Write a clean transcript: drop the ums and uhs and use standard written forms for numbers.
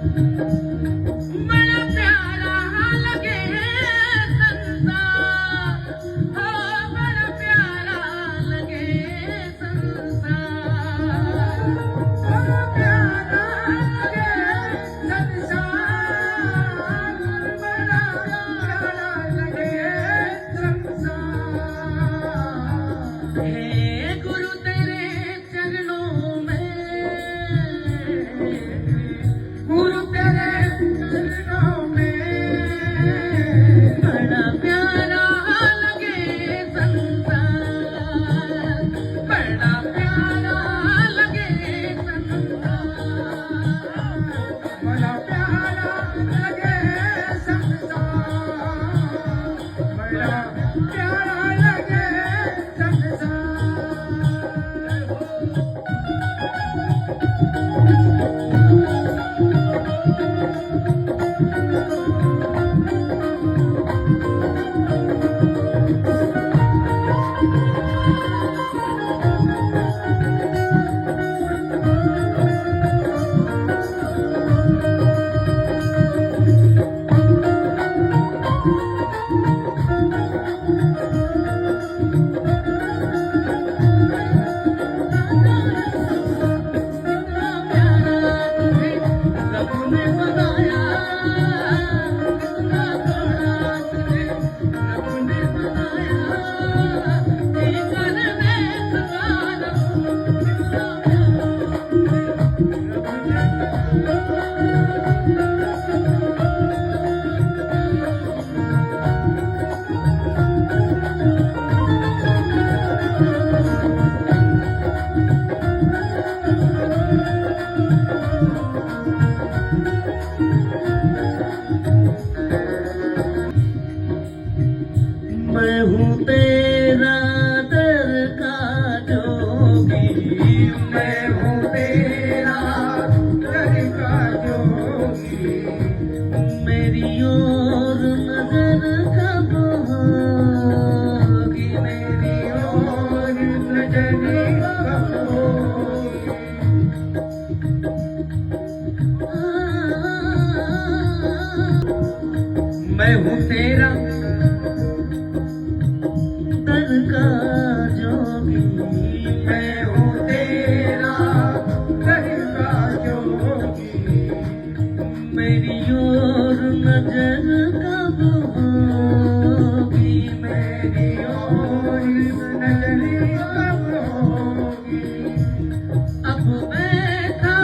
बड़ा प्यारा लगे संसार, हो बड़ा प्यारा लगे संसार, बड़ा प्यारा लगे संसार, बड़ा प्यारा लगे संसार। हे गुरु तेरे चरणों में, गुरु तेरे चरणों में बड़ा प्यारा लगे संसार, बड़ा प्यारा लगे संसार, बड़ा प्यारा लगे संसार, बड़ा प्यारा लगे मैं हूँ तेरा दर का जोगी, मैं हूँ तेरा दर का जोगी, मेरी ओर नजर कब होगी, मेरी ओर नजर कब होगी। मैं हूँ तेरा दर का जोगी, मैं हूँ तेरा दर का जोगी, मेरी ओर नजर कब होगी, मेरी ओर नजर कब होगी। अब बैठा